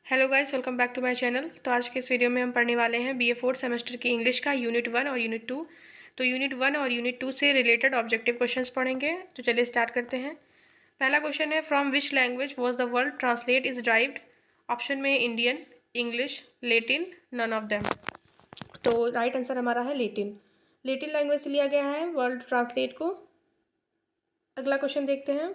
Hello guys, welcome back to my channel. तो आज के इस वीडियो में हम पढ़ने वाले हैं बीए फोर्थ सेमेस्टर की इंग्लिश का यूनिट 1 और यूनिट 2। तो यूनिट 1 और यूनिट 2 से रिलेटेड ऑब्जेक्टिव क्वेश्चंस पढ़ेंगे। तो चलिए स्टार्ट करते हैं। पहला क्वेश्चन है, from which language was the word translate is derived. Option में Indian, English, Latin, none of them. तो राइट आंसर हमारा है लेटिन। लेटिन लैंग्वेज से लिया गया है वर्ड ट्रांसलेट को। अगला क्वेश्चन देखते हैं।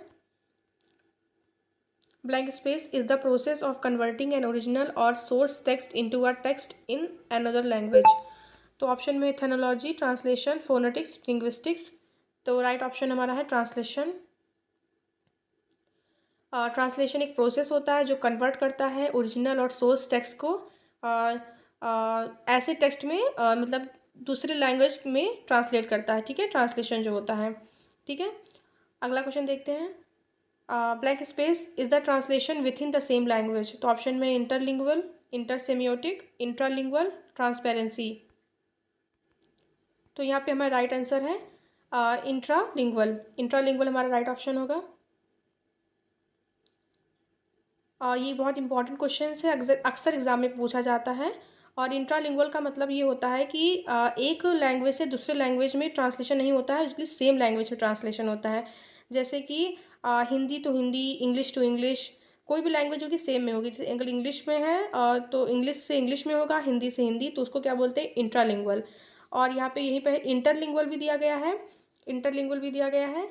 Blank space is the process of converting an original or source text into a text in another language. तो ऑप्शन में ethnology, ट्रांसलेशन, फोनेटिक्स, लिंग्विस्टिक्स। तो राइट ऑप्शन हमारा है ट्रांसलेशन। ट्रांसलेशन एक प्रोसेस होता है जो कन्वर्ट करता है ओरिजिनल और सोर्स टेक्स्ट को ऐसे टेक्स्ट में मतलब दूसरे लैंग्वेज में ट्रांसलेट करता है। ठीक है, ट्रांसलेशन जो होता है। ठीक है, अगला क्वेश्चन देखते हैं। Blank space is the translation with in the same language. तो ऑप्शन में इंटरलिंगुअल, इंटरसेमियोटिक, इंट्रालिंगुअल, ट्रांसपेरेंसी। तो यहाँ पे हमारा राइट आंसर है इंट्रालिंगुअल। इंट्रालिंगुअल हमारा राइट ऑप्शन होगा। ये बहुत इंपॉर्टेंट क्वेश्चन है, अक्सर एग्जाम में पूछा जाता है। और इंट्रालिंगुअल का मतलब ये होता है कि एक लैंग्वेज से दूसरे लैंग्वेज में ट्रांसलेशन नहीं होता है, इसलिए सेम लैंग्वेज में ट्रांसलेशन होता है। जैसे कि Hindi to Hindi, English to English, कोई भी लैंग्वेज होगी सेम में होगी। जैसे अगर इंग्लिश में है तो इंग्लिश से इंग्लिश में होगा, हिंदी से हिंदी, तो उसको क्या बोलते हैं, इंट्रालिंगुअल। और यहाँ पे यहीं पे इंटरलिंगुअल भी दिया गया है। इंटरलिंगुअल भी दिया गया है।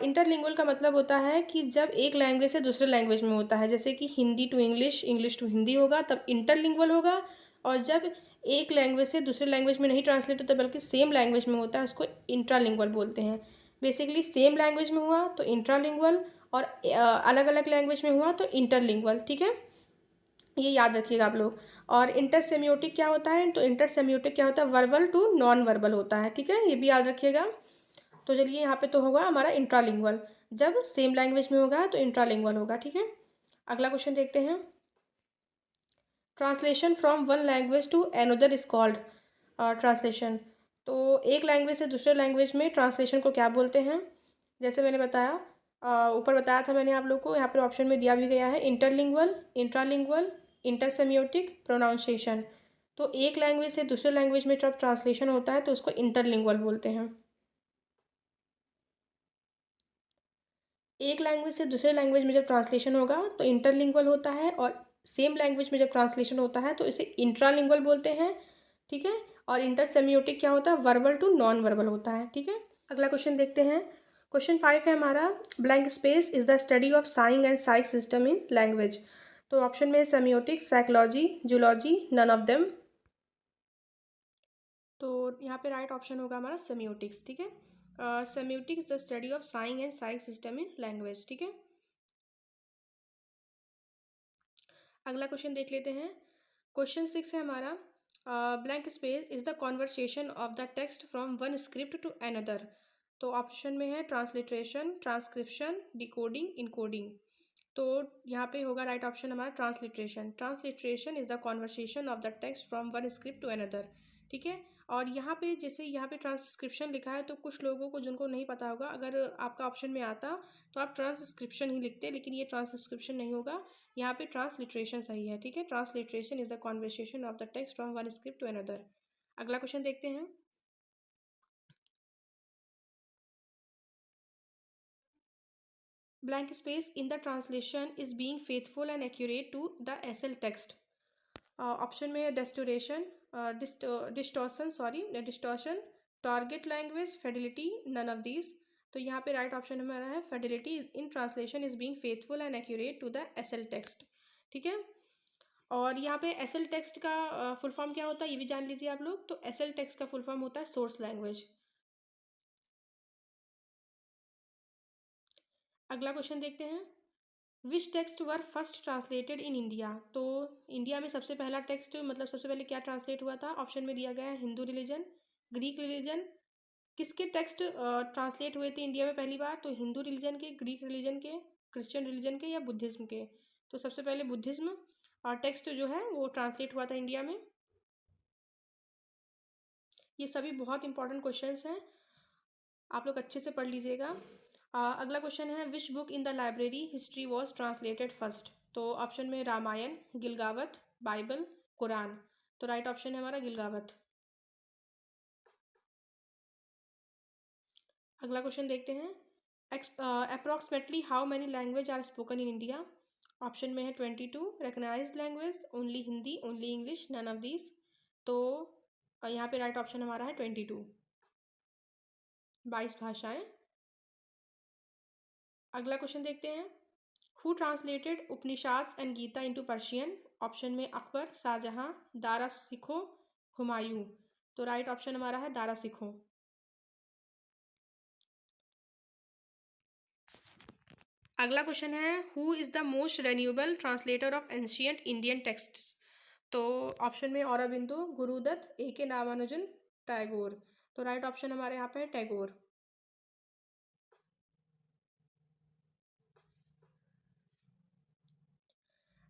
इंटरलिंगुअल का मतलब होता है कि जब एक लैंग्वेज से दूसरे लैंग्वेज में होता है, जैसे कि Hindi to English, English to Hindi होगा, तब इंटरलिंगुअल होगा। और जब एक लैंग्वेज से दूसरे लैंग्वेज में नहीं ट्रांसलेट होता बल्कि सेम लैंग्वेज में होता है, उसको इंट्रालिंगुअल बोलते हैं। बेसिकली सेम लैंग्वेज में हुआ तो इंट्रालिंगुअल, और अलग अलग लैंग्वेज में हुआ तो इंटरलिंगुअल। ठीक है, ये याद रखिएगा आप लोग। और इंटरसेमियोटिक क्या होता है, तो इंटरसेमियोटिक क्या होता है, वर्बल टू नॉन वर्बल होता है। ठीक है, ये भी याद रखिएगा। तो चलिए यहाँ पे तो होगा हमारा इंट्रालिंगुअल, जब सेम लैंग्वेज में होगा तो इंट्रालिंगुअल होगा। ठीक है, अगला क्वेश्चन देखते हैं। Translation from one language to another is called translation. तो एक लैंग्वेज से दूसरे लैंग्वेज में ट्रांसलेशन को क्या बोलते हैं। जैसे मैंने बताया, ऊपर बताया था मैंने आप लोग को, यहाँ पर ऑप्शन में दिया भी गया है, इंटरलिंगुअल, इंट्रालिंगुअल, इंटरसेमियोटिक, प्रोनाउंसिएशन। तो एक लैंग्वेज से दूसरे लैंग्वेज में जब ट्रांसलेशन होता है तो उसको इंटरलिंगुअल बोलते हैं। एक लैंग्वेज से दूसरे लैंग्वेज में जब ट्रांसलेशन होगा तो इंटरलिंगुअल होता है, और सेम लैंग्वेज में जब ट्रांसलेशन होता है तो इसे इंट्रालिंगुअल बोलते हैं। ठीक है, और इंटरसेमियोटिक क्या होता है, वर्बल टू नॉन वर्बल होता है। ठीक है, अगला क्वेश्चन देखते हैं। क्वेश्चन 5 है हमारा, blank space is the study of साइंग and sign system in language. तो ऑप्शन में semiotics, psychology, zoology, none of them. तो यहाँ पे राइट ऑप्शन होगा हमारा सेमियोटिक्स। ठीक है, सेमियोटिक्स द स्टडी ऑफ साइंग and sign system in language. ठीक है, अगला क्वेश्चन देख लेते हैं। क्वेश्चन 6 है हमारा, blank space is the conversation of the text from one script to another. तो ऑप्शन में है ट्रांसलिट्रेशन, ट्रांसक्रिप्शन, डिकोडिंग, इनकोडिंग। तो यहाँ पे होगा राइट ऑप्शन हमारा transliteration. Transliteration is the conversation of the text from one script to another. ठीक है, और यहाँ पे जैसे यहाँ पे ट्रांसक्रिप्शन लिखा है तो कुछ लोगों को जिनको नहीं पता होगा, अगर आपका ऑप्शन में आता तो आप ट्रांसक्रिप्शन ही लिखते, लेकिन ये ट्रांसक्रिप्शन नहीं होगा, यहाँ पे ट्रांसलिट्रेशन सही है। ठीक है, transliteration is the conversation of the text from one script to another. अगला क्वेश्चन देखते हैं। Blank space in the translation is being faithful and accurate to the SL text. Option में distortion, distortion, target language, fidelity, none of these. तो यहाँ पे right option हमारा है fidelity in translation is being faithful and accurate to the SL text. ठीक है, और यहाँ पे एसएल टेक्स्ट का फुल फॉर्म क्या होता है ये भी जान लीजिए आप लोग। तो एसएल टेक्स्ट का फुल फॉर्म होता है सोर्स लैंग्वेज। अगला क्वेश्चन देखते हैं। Which text were first translated in India. तो इंडिया में सबसे पहला टेक्स्ट मतलब सबसे पहले क्या ट्रांसलेट हुआ था, ऑप्शन में दिया गया है हिंदू रिलीजन, ग्रीक रिलीजन। किसके टेक्स्ट ट्रांसलेट हुए थे इंडिया में पहली बार, तो हिंदू रिलीजन के, ग्रीक रिलीजन के, क्रिश्चियन रिलीजन के, या बुद्धिज्म के। तो सबसे पहले बुद्धिज्म टेक्स्ट जो है वो ट्रांसलेट हुआ था इंडिया में। ये सभी बहुत इंपॉर्टेंट क्वेश्चंस हैं, आप लोग अच्छे से पढ़ लीजिएगा। अगला क्वेश्चन है, which book in the library history was translated first. तो ऑप्शन में रामायण, गिलगावत, बाइबल, कुरान। तो राइट ऑप्शन है हमारा गिलगावत। अगला क्वेश्चन देखते हैं। Approximately how many language are spoken in India? Option में है 22, recognised language, only Hindi, only English, none of these. तो यहाँ पे राइट ऑप्शन हमारा है 22, 22 भाषाएं। अगला क्वेश्चन देखते हैं। Who translated Upanishads and Gita into Persian? Option में अकबर, शाहजहां, दारा सिखो, हुमायूं। तो राइट ऑप्शन हमारा है दारा सिखो। अगला क्वेश्चन है who is the most renewable translator of ancient Indian texts? तो ऑप्शन में औरबिंदु, गुरुदत्त, ए के रामानुजन, टैगोर। तो राइट ऑप्शन हमारे यहाँ पे है टैगोर।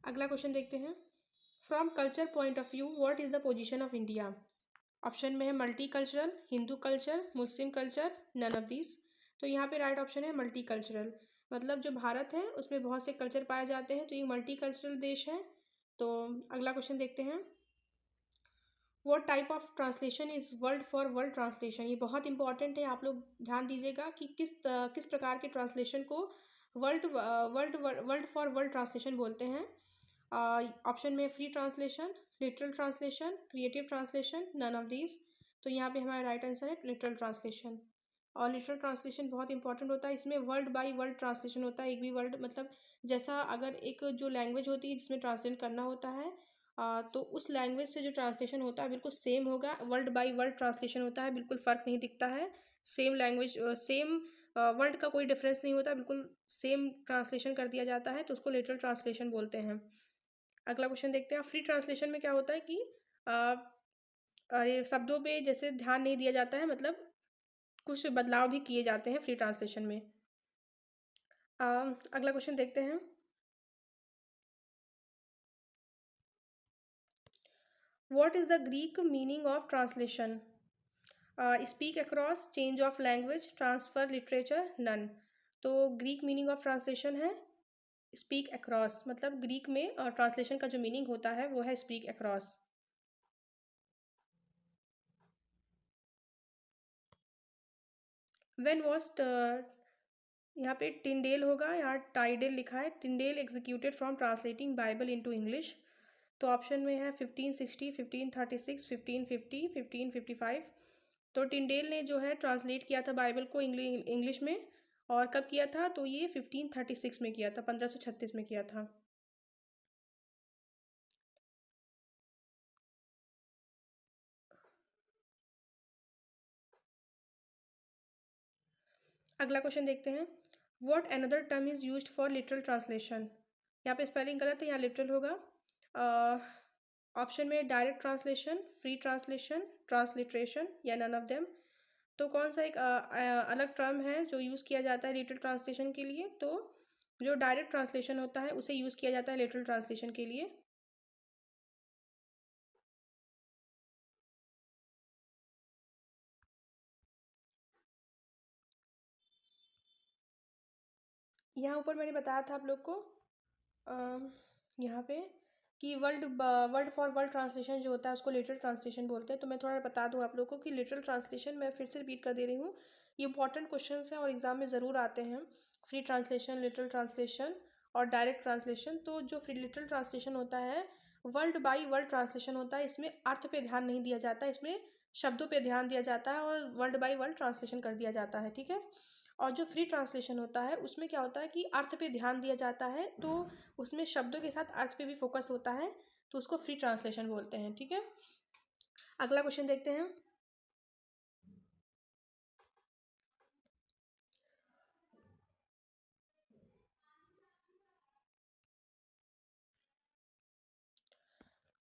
अगला क्वेश्चन देखते हैं। From culture point of view what is the position of India? Option में है multicultural, Hindu culture, Muslim culture, none of this. तो यहाँ पे राइट ऑप्शन है मल्टी कल्चरल। मतलब जो भारत है उसमें बहुत से कल्चर पाए जाते हैं, तो ये मल्टी कल्चरल देश है। तो अगला क्वेश्चन देखते हैं। What type of translation is world for world translation? ये बहुत इंपॉर्टेंट है, आप लोग ध्यान दीजिएगा कि किस प्रकार के ट्रांसलेशन को world world world for world translation बोलते हैं। ऑप्शन में free translation, literal translation, creative translation, none of these. तो यहाँ पे हमारा राइट आंसर है लिटरल ट्रांसलेशन। और लिटरल ट्रांसलेशन बहुत इंपॉर्टेंट होता है, इसमें वर्ल्ड बाय वर्ल्ड ट्रांसलेशन होता है। एक भी वर्ल्ड मतलब जैसा अगर एक जो लैंग्वेज होती है जिसमें ट्रांसलेट करना होता है, तो उस लैंग्वेज से जो ट्रांसलेशन होता है बिल्कुल सेम होगा। वर्ल्ड बाय वर्ल्ड ट्रांसलेशन होता है, बिल्कुल फ़र्क नहीं दिखता है। सेम लैंग्वेज सेम वर्ड का कोई डिफरेंस नहीं होता, बिल्कुल सेम ट्रांसलेशन कर दिया जाता है, तो उसको लिटरल ट्रांसलेशन बोलते हैं। अगला क्वेश्चन देखते हैं। फ्री ट्रांसलेशन में क्या होता है कि ये शब्दों पे जैसे ध्यान नहीं दिया जाता है, मतलब कुछ बदलाव भी किए जाते हैं फ्री ट्रांसलेशन में। अगला क्वेश्चन देखते हैं। What is the Greek meaning of translation? Speak across, change of language, transfer, literature, none. तो ग्रीक मीनिंग ऑफ ट्रांसलेशन है स्पीक अक्रॉस। मतलब ग्रीक में ट्रांसलेशन का जो मीनिंग होता है वो है स्पीक अक्रॉस। व्हेन वॉज यहाँ पे टिंडेल होगा, यहाँ टाइडेल लिखा है। Tyndale executed from translating Bible into English. तो ऑप्शन में है 1560, 1536, 1550, 1555। तो टिंडेल ने जो है ट्रांसलेट किया था बाइबल को इंग्लिश में, और कब किया था? तो ये 1536 में किया था, 1536 में किया था। अगला क्वेश्चन देखते हैं। What another term is used for literal translation? यहाँ पे स्पेलिंग गलत है, यहाँ लिटरल होगा। ऑप्शन में direct translation, free translation, transliteration, या नन ऑफ देम। तो कौन सा एक अलग टर्म है जो यूज़ किया जाता है लिटरल ट्रांसलेशन के लिए? तो जो डायरेक्ट ट्रांसलेशन होता है उसे यूज़ किया जाता है लिटरल ट्रांसलेशन के लिए। यहाँ ऊपर मैंने बताया था आप लोग को यहाँ पे कि world world for world translation जो होता है उसको लिटरल ट्रांसलेशन बोलते हैं। तो मैं थोड़ा बता दूँ आप लोग को कि लिटरल ट्रांसलेशन, मैं फिर से रिपीट कर दे रही हूँ, ये इंपॉर्टेंट क्वेश्चन हैं और एग्जाम में ज़रूर आते हैं। फ्री ट्रांसलेशन, लिटरल ट्रांसलेशन और डायरेक्ट ट्रांसलेशन। तो जो फ्री लिटरल ट्रांसलेशन होता है वर्ल्ड बाई वर्ल्ड ट्रांसलेशन होता है, इसमें अर्थ पे ध्यान नहीं दिया जाता, इसमें शब्दों पे ध्यान दिया जाता है और वर्ल्ड बाई वर्ल्ड ट्रांसलेशन कर दिया जाता है, ठीक है। और जो फ्री ट्रांसलेशन होता है उसमें क्या होता है कि अर्थ पे ध्यान दिया जाता है, तो उसमें शब्दों के साथ अर्थ पे भी फोकस होता है, तो उसको फ्री ट्रांसलेशन बोलते हैं, ठीक है। अगला क्वेश्चन देखते हैं।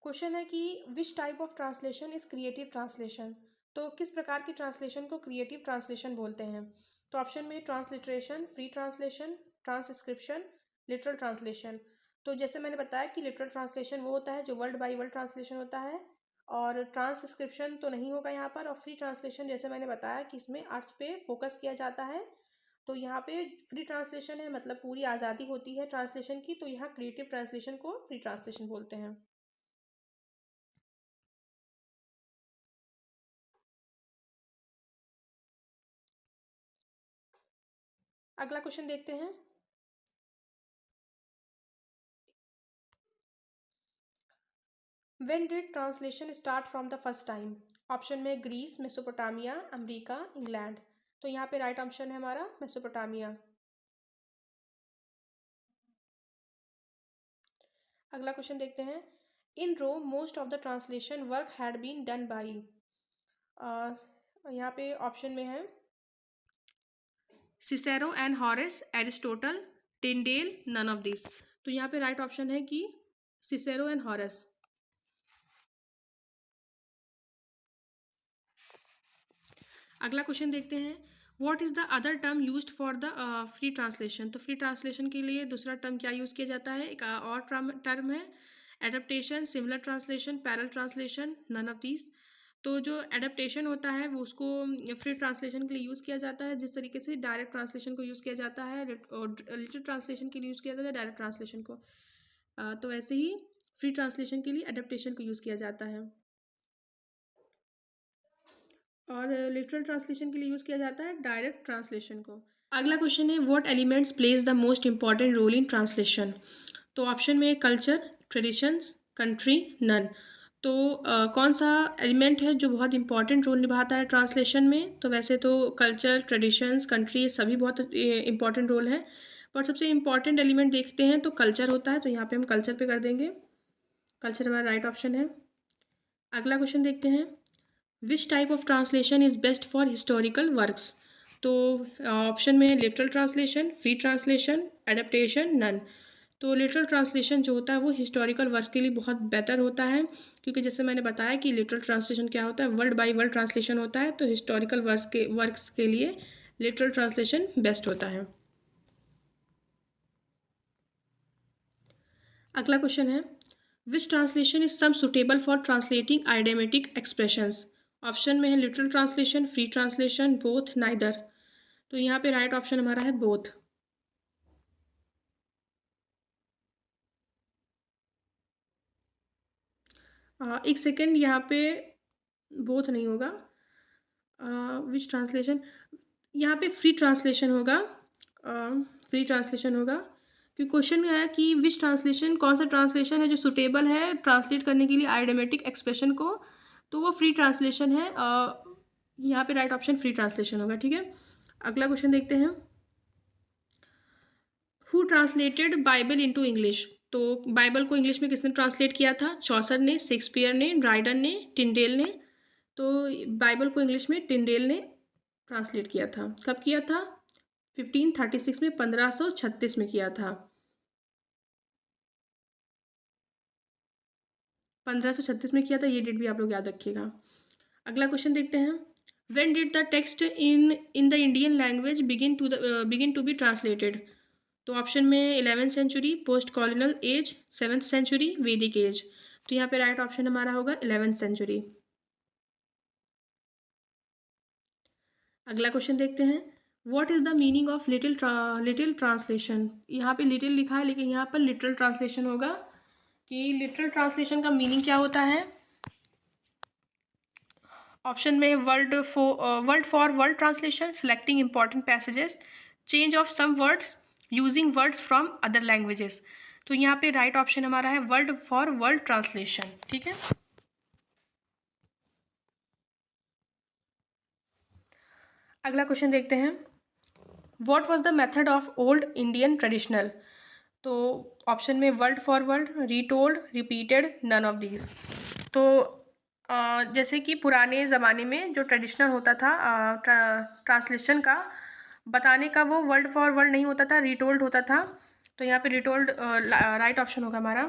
क्वेश्चन है कि विच type of translation is creative translation? तो किस प्रकार की ट्रांसलेशन को क्रिएटिव ट्रांसलेशन बोलते हैं? तो ऑप्शन में transliteration, free translation, transcription, literal translation. तो जैसे मैंने बताया कि लिटरल ट्रांसलेशन वो होता है जो वर्ल्ड बाई वर्ल्ड ट्रांसलेशन होता है, और ट्रांसक्रिप्शन तो नहीं होगा यहाँ पर। और फ्री ट्रांसलेशन जैसे मैंने बताया कि इसमें अर्थ पे फोकस किया जाता है, तो यहाँ पे फ्री ट्रांसलेशन है, मतलब पूरी आज़ादी होती है ट्रांसलेशन की, तो यहाँ क्रिएटिव ट्रांसलेशन को फ्री ट्रांसलेशन बोलते हैं। अगला क्वेश्चन देखते हैं। When did translation start from the first time? Option में ग्रीस, मेसोपोटामिया, अमेरिका, इंग्लैंड। तो यहाँ पे राइट ऑप्शन है हमारा मेसोपोटामिया। अगला क्वेश्चन देखते हैं। In Rome most of the translation work had been done by. यहाँ पे ऑप्शन में है Cicero and Horace, Aristotle, Tyndale, none of this. तो यहाँ पे राइट ऑप्शन है कि सिसेरो एंड हॉरेस। अगला क्वेश्चन देखते हैं। What is the other term used for the free translation. तो फ्री ट्रांसलेशन के लिए दूसरा टर्म क्या यूज़ किया जाता है? एक और टर्म है adaptation, similar translation, parallel translation, none of these. तो जो एडेप्टेशन होता है वो उसको फ्री ट्रांसलेशन के लिए यूज़ किया जाता है, जिस तरीके से डायरेक्ट ट्रांसलेशन को यूज़ किया जाता है, लिटिल ट्रांसलेशन के लिए यूज़ किया जाता है डायरेक्ट ट्रांसलेशन को। तो वैसे ही फ्री ट्रांसलेशन के लिए एडेप्टेशन को यूज़ किया जाता है और लिटरल ट्रांसलेशन के लिए यूज़ किया जाता है डायरेक्ट ट्रांसलेशन को। अगला क्वेश्चन है what elements plays the most important role in translation. तो ऑप्शन में कल्चर, ट्रेडिशंस, कंट्री, नन। तो कौन सा एलिमेंट है जो बहुत इंपॉर्टेंट रोल निभाता है ट्रांसलेशन में? तो वैसे तो कल्चर, ट्रेडिशंस, कंट्री सभी बहुत इंपॉर्टेंट रोल है, पर सबसे इंपॉर्टेंट एलिमेंट देखते हैं तो कल्चर होता है। तो यहाँ पे हम कल्चर पे कर देंगे, कल्चर हमारा राइट ऑप्शन है। अगला क्वेश्चन देखते हैं। Which type of translation is best for historical works. तो ऑप्शन में है literal translation, free translation, adaptation, none. तो लिटरल ट्रांसलेशन जो होता है वो हिस्टोरिकल वर्क्स के लिए बहुत बेटर होता है, क्योंकि जैसे मैंने बताया कि लिटरल ट्रांसलेशन क्या होता है, वर्ड बाय वर्ड ट्रांसलेशन होता है। तो हिस्टोरिकल वर्क्स के लिए लिटरल ट्रांसलेशन बेस्ट होता है। अगला क्वेश्चन है which translation is some suitable for translating idiomatic expressions. Option में है literal translation, free translation, both, neither. तो यहाँ पे राइट ऑप्शन हमारा है बोथ। एक सेकेंड, यहाँ पे बोथ नहीं होगा, विच ट्रांसलेशन, यहाँ पे फ्री ट्रांसलेशन होगा, फ्री ट्रांसलेशन होगा, क्योंकि क्वेश्चन में आया कि विच ट्रांसलेशन, कौन सा ट्रांसलेशन है जो सुटेबल है ट्रांसलेट करने के लिए आइडेमेटिक एक्सप्रेशन को, तो वो फ्री ट्रांसलेशन है। यहाँ पे राइट ऑप्शन फ्री ट्रांसलेशन होगा। ठीक है, अगला क्वेश्चन देखते हैं। Who translated Bible into English. तो बाइबल को इंग्लिश में किसने ट्रांसलेट किया था? चौसर ने, शेक्सपियर ने, ड्राइडन ने, टिंडेल ने। तो बाइबल को इंग्लिश में टिंडेल ने ट्रांसलेट किया था। कब किया था? 1536 में, 1536 में किया था। 1536 में किया था, ये डेट भी आप लोग याद रखिएगा। अगला क्वेश्चन देखते हैं। When did the text in the Indian language begin to be translated. तो ऑप्शन में 11th century, post colonial age, 7th century, Vedic age. तो यहाँ पे राइट ऑप्शन हमारा होगा 11th सेंचुरी। अगला क्वेश्चन देखते हैं। What is the meaning of little translation. यहाँ पे लिटिल लिखा है लेकिन यहाँ पर लिटरल ट्रांसलेशन होगा, कि लिटरल ट्रांसलेशन का मीनिंग क्या होता है। ऑप्शन में word for word translation, selecting important passages, change of some words, using words from other languages. तो यहाँ पे राइट ऑप्शन हमारा है वर्ड फॉर वर्ड ट्रांसलेशन। ठीक है, अगला क्वेश्चन देखते हैं। What was the method of old Indian traditional. तो ऑप्शन में word for word, retold, repeated, none of these. तो जैसे कि पुराने ज़माने में जो ट्रेडिशनल होता था ट्रांसलेशन का बताने का, वो वर्ड फॉर वर्ड नहीं होता था, रीटोल्ड होता था। तो यहाँ पे रीटोल्ड राइट ऑप्शन होगा हमारा।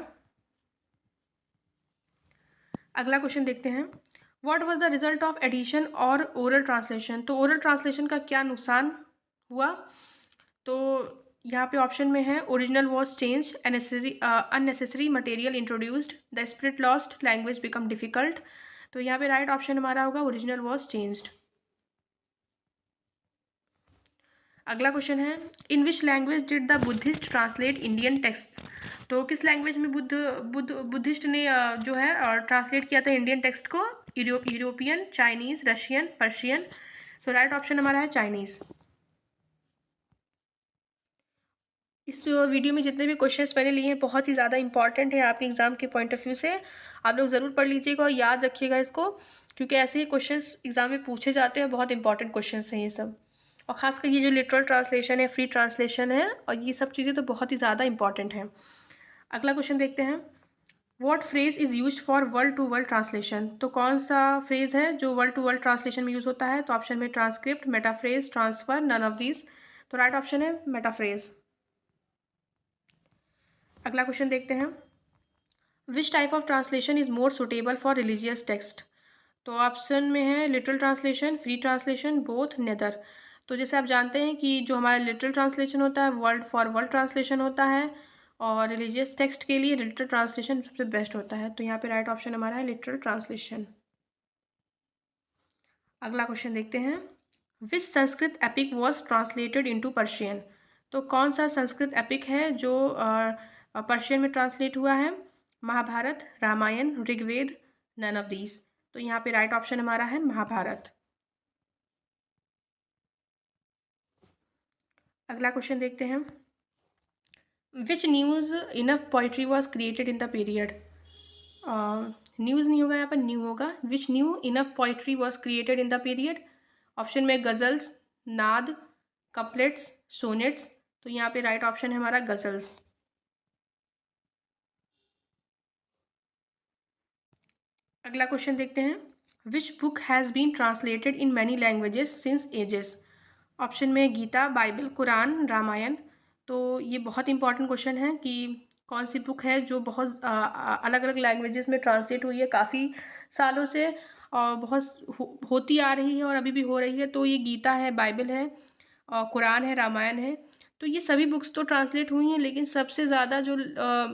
अगला क्वेश्चन देखते हैं। What was the result of edition और ओरल ट्रांसलेशन। तो ओरल ट्रांसलेशन का क्या नुकसान हुआ। तो यहाँ पे ऑप्शन में है original was change, unnecessary material introduced, the spirit lost, language become difficult. तो यहाँ पे राइट ऑप्शन हमारा होगा ओरिजिनल वॉज चेंज्ड। अगला क्वेश्चन है, in which language did the Buddhist translate Indian text. तो किस लैंग्वेज में बुद्धिस्ट ने जो है ट्रांसलेट किया था इंडियन टेक्स्ट को? European, Chinese, Russian, Persian. तो राइट ऑप्शन हमारा है चाइनीज़। इस वीडियो में जितने भी क्वेश्चंस मैंने लिए हैं बहुत ही ज़्यादा इंपॉर्टेंट है आपके एग्ज़ाम के पॉइंट ऑफ व्यू से। आप लोग ज़रूर पढ़ लीजिएगा और याद रखिएगा इसको, क्योंकि ऐसे ही क्वेश्चंस एग्ज़ाम में पूछे जाते हैं। बहुत इंपॉर्टेंट क्वेश्चंस हैं ये सब, और ख़ासकर ये जो लिटरल ट्रांसलेशन है, फ्री ट्रांसलेशन है, और ये सब चीज़ें तो बहुत ही ज़्यादा इंपॉर्टेंट हैं। अगला क्वेश्चन देखते हैं, what phrase is used for word to word translation. तो कौन सा फ्रेज़ है जो वर्ड टू वर्ड ट्रांसलेशन में यूज़ होता है? तो ऑप्शन में transcript, metaphrase, transfer, none of these. तो राइट ऑप्शन है मेटाफ्रेज। अगला क्वेश्चन देखते हैं, which type of translation is more suitable for religious text. तो ऑप्शन में है literal translation, free translation, both, neither. तो जैसे आप जानते हैं कि जो हमारा लिटरल ट्रांसलेशन होता है वर्ड फॉर वर्ड ट्रांसलेशन होता है, और रिलीजियस टेक्स्ट के लिए लिटरल ट्रांसलेशन सबसे बेस्ट होता है। तो यहाँ पे राइट ऑप्शन हमारा है लिटरल ट्रांसलेशन। अगला क्वेश्चन देखते हैं, which Sanskrit epic was translated into Persian. तो कौन सा संस्कृत एपिक है जो पर्शियन में ट्रांसलेट हुआ है? Mahabharata, Ramayana, Rigveda, none of these. तो यहाँ पे राइट ऑप्शन हमारा है महाभारत। अगला क्वेश्चन देखते हैं, which news enough poetry was created in the period. News नहीं होगा यहाँ पर, न्यू होगा। Which new enough poetry was created in the period. Option में गज़ल्स, नाद, कपलेट्स, सोनेट्स। तो यहाँ पे राइट ऑप्शन है हमारा गज़ल्स। अगला क्वेश्चन देखते हैं, which book has been translated in many languages since ages. Option में गीता, बाइबल, कुरान, रामायण। तो ये बहुत इंपॉर्टेंट क्वेश्चन है कि कौन सी बुक है जो बहुत अलग अलग लैंग्वेजेस में ट्रांसलेट हुई है काफ़ी सालों से, और बहुत होती आ रही है और अभी भी हो रही है। तो ये गीता है, बाइबल है, और कुरान है, रामायण है। तो ये सभी बुक्स तो ट्रांसलेट हुई हैं, लेकिन सबसे ज़्यादा जो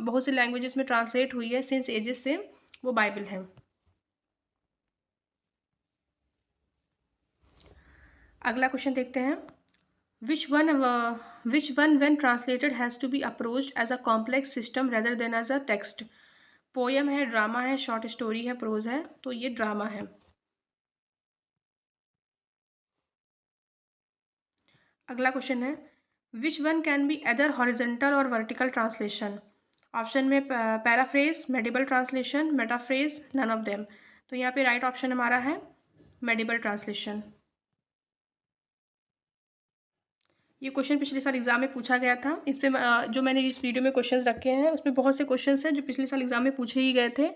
बहुत से लैंग्वेजेस में ट्रांसलेट हुई है सिंस एजेस से, वो बाइबल है। अगला क्वेश्चन देखते हैं, which one when translated has to be approached as a complex system rather than as a text. Poem है, ड्रामा है, शॉर्ट स्टोरी है, प्रोज है। तो ये ड्रामा है। अगला क्वेश्चन है, which one can be either horizontal और वर्टिकल ट्रांसलेशन। ऑप्शन में पैराफ्रेज, मेडिबल translation, metaphrase, none of them. तो यहाँ पे राइट ऑप्शन हमारा है मेडिबल ट्रांसलेशन। ये क्वेश्चन पिछले साल एग्जाम में पूछा गया था। इस पे जो मैंने इस वीडियो में क्वेश्चंस रखे हैं उसमें बहुत से क्वेश्चंस हैं जो पिछले साल एग्जाम में पूछे ही गए थे।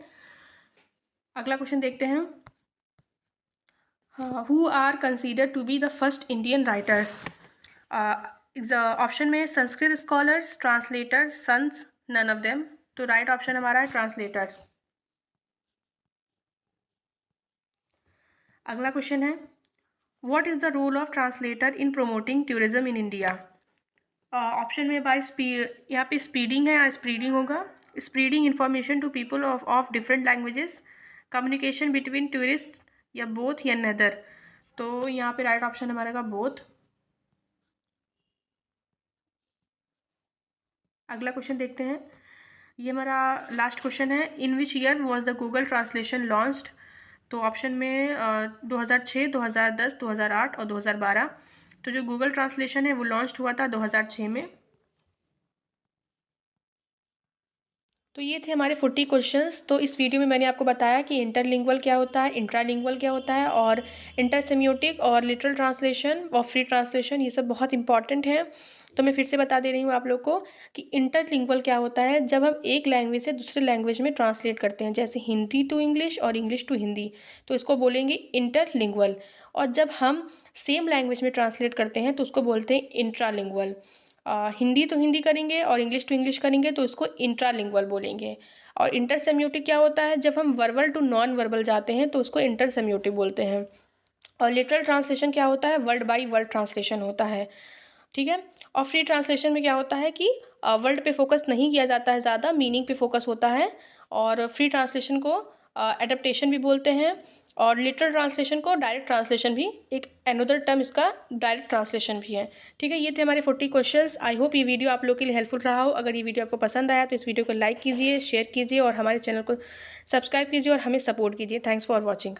अगला क्वेश्चन देखते हैं, who are consider to be the first Indian writers. Option में Sanskrit scholars, translators, sons, none of them. तो राइट ऑप्शन हमारा है ट्रांसलेटर्स। अगला क्वेश्चन है, what is the role of translator in promoting tourism in India. Option में by यहाँ पे speeding है या स्प्रीडिंग होगा। Spreading information to people of different languages, communication between tourist, या बोथ, या नेदर। तो यहाँ पे राइट ऑप्शन हमारा का बोथ। अगला क्वेश्चन देखते हैं, ये हमारा लास्ट क्वेश्चन है, in which year was the Google translation launched. तो ऑप्शन में 2006, 2010, 2008 और 2012। तो जो गूगल ट्रांसलेशन है वो लॉन्च हुआ था 2006 में। तो ये थे हमारे 40 क्वेश्चंस। तो इस वीडियो में मैंने आपको बताया कि इंटरलिंगुअल क्या होता है, इंट्रालिंगुअल क्या होता है, और इंटरसेमियोटिक और लिटरल ट्रांसलेशन और फ्री ट्रांसलेशन, ये सब बहुत इंपॉर्टेंट है। तो मैं फिर से बता दे रही हूँ आप लोग को कि इंटरलिंगुअल क्या होता है, जब हम एक लैंग्वेज से दूसरे लैंग्वेज में ट्रांसलेट करते हैं, जैसे हिंदी टू इंग्लिश और इंग्लिश टू हिंदी, तो इसको बोलेंगे इंटरलिंगुअल। और जब हम सेम लैंग्वेज में ट्रांसलेट करते हैं तो उसको बोलते हैं इंट्रालिंगुअल। हिंदी तो हिंदी करेंगे और इंग्लिश टू इंग्लिश करेंगे तो इसको इंट्रालिंगुअल बोलेंगे। और इंटरसेम्योटिक क्या होता है, जब हम वर्बल टू नॉन वर्बल जाते हैं तो उसको इंटरसेम्योटिक बोलते हैं। और लिटरल ट्रांसलेशन क्या होता है, वर्ड बाय वर्ड ट्रांसलेशन होता है, ठीक है। और फ्री ट्रांसलेशन में क्या होता है कि वर्ड पे फोकस नहीं किया जाता है, ज़्यादा मीनिंग पे फोकस होता है। और फ्री ट्रांसलेशन को एडेप्टेशन भी बोलते हैं, और लिटरल ट्रांसलेशन को डायरेक्ट ट्रांसलेशन भी एक अनदर टर्म इसका डायरेक्ट ट्रांसलेशन भी है। ठीक है, ये थे हमारे 40 क्वेश्चंस। आई होप ये वीडियो आप लोग के लिए हेल्पफुल रहा हो। अगर ये वीडियो आपको पसंद आया तो इस वीडियो को लाइक कीजिए, शेयर कीजिए और हमारे चैनल को सब्सक्राइब कीजिए और हमें सपोर्ट कीजिए। Thanks for watching.